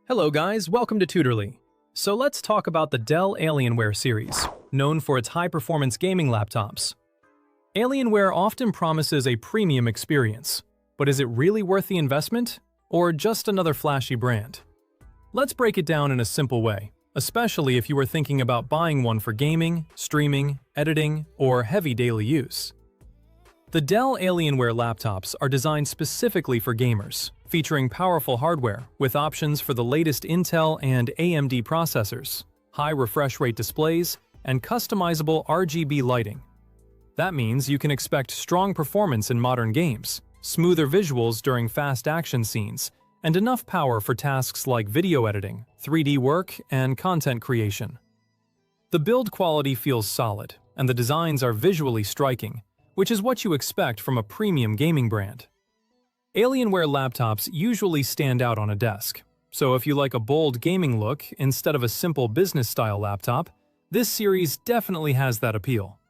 Hello guys, welcome to Tutorly. So let's talk about the Dell Alienware series, known for its high-performance gaming laptops. Alienware often promises a premium experience, but is it really worth the investment, or just another flashy brand? Let's break it down in a simple way, especially if you are thinking about buying one for gaming, streaming, editing, or heavy daily use. The Dell Alienware laptops are designed specifically for gamers, featuring powerful hardware with options for the latest Intel and AMD processors, high refresh rate displays, and customizable RGB lighting. That means you can expect strong performance in modern games, smoother visuals during fast action scenes, and enough power for tasks like video editing, 3D work, and content creation. The build quality feels solid, and the designs are visually striking, which is what you expect from a premium gaming brand. Alienware laptops usually stand out on a desk, so if you like a bold gaming look instead of a simple business-style laptop, this series definitely has that appeal.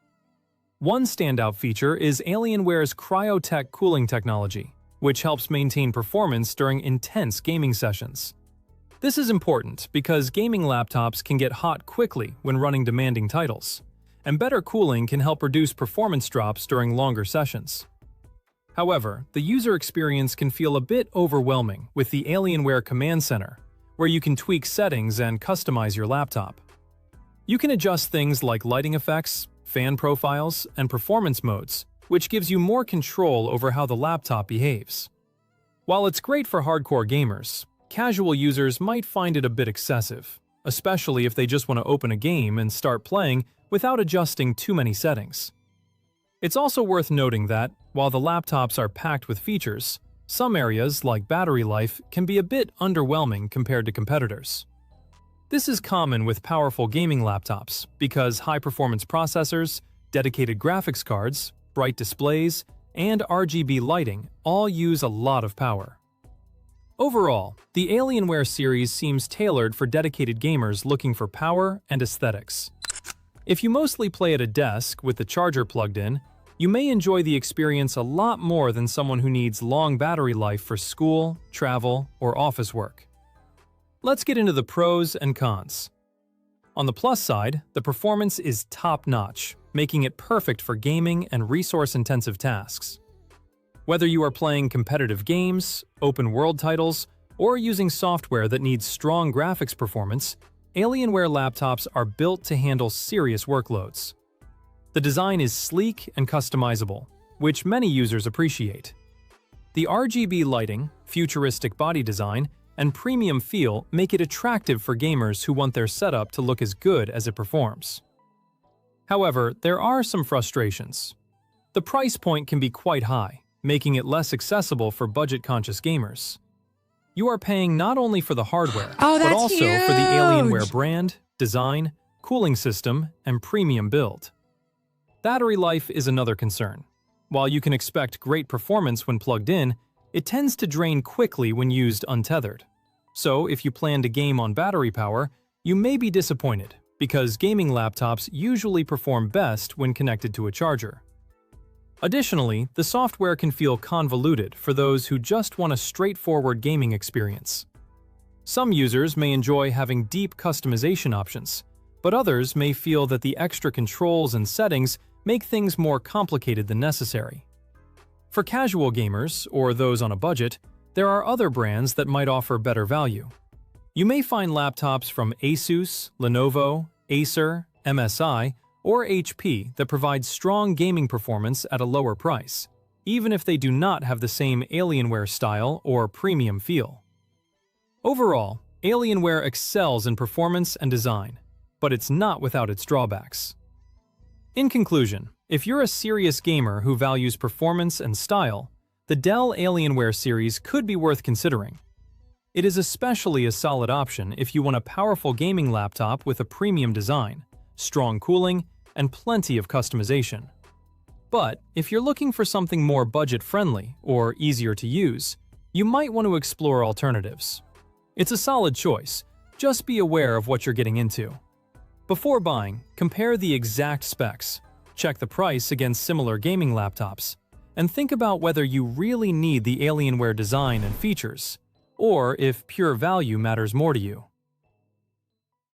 One standout feature is Alienware's Cryotech cooling technology, which helps maintain performance during intense gaming sessions. This is important because gaming laptops can get hot quickly when running demanding titles, and better cooling can help reduce performance drops during longer sessions. However, the user experience can feel a bit overwhelming with the Alienware Command Center, where you can tweak settings and customize your laptop. You can adjust things like lighting effects, fan profiles, and performance modes, which gives you more control over how the laptop behaves. While it's great for hardcore gamers, casual users might find it a bit excessive, especially if they just want to open a game and start playing without adjusting too many settings. It's also worth noting that, while the laptops are packed with features, some areas, like battery life, can be a bit underwhelming compared to competitors. This is common with powerful gaming laptops because high-performance processors, dedicated graphics cards, bright displays, and RGB lighting all use a lot of power. Overall, the Alienware series seems tailored for dedicated gamers looking for power and aesthetics. If you mostly play at a desk with the charger plugged in, you may enjoy the experience a lot more than someone who needs long battery life for school, travel, or office work. Let's get into the pros and cons. On the plus side, the performance is top-notch, making it perfect for gaming and resource-intensive tasks. Whether you are playing competitive games, open-world titles, or using software that needs strong graphics performance, Alienware laptops are built to handle serious workloads. The design is sleek and customizable, which many users appreciate. The RGB lighting, futuristic body design, and premium feel make it attractive for gamers who want their setup to look as good as it performs. However, there are some frustrations. The price point can be quite high, making it less accessible for budget-conscious gamers. You are paying not only for the hardware, but also for the Alienware brand, design, cooling system, and premium build. Battery life is another concern. While you can expect great performance when plugged in, it tends to drain quickly when used untethered. So if you plan to game on battery power, you may be disappointed, because gaming laptops usually perform best when connected to a charger. Additionally, the software can feel convoluted for those who just want a straightforward gaming experience. Some users may enjoy having deep customization options, but others may feel that the extra controls and settings make things more complicated than necessary. For casual gamers, or those on a budget, there are other brands that might offer better value. You may find laptops from Asus, Lenovo, Acer, MSI, or HP that provide strong gaming performance at a lower price, even if they do not have the same Alienware style or premium feel. Overall, Alienware excels in performance and design, but it's not without its drawbacks. In conclusion, if you're a serious gamer who values performance and style, the Dell Alienware series could be worth considering. It is especially a solid option if you want a powerful gaming laptop with a premium design, strong cooling, and plenty of customization. But if you're looking for something more budget-friendly or easier to use, you might want to explore alternatives. It's a solid choice, just be aware of what you're getting into. Before buying, compare the exact specs, check the price against similar gaming laptops, and think about whether you really need the Alienware design and features, or if pure value matters more to you.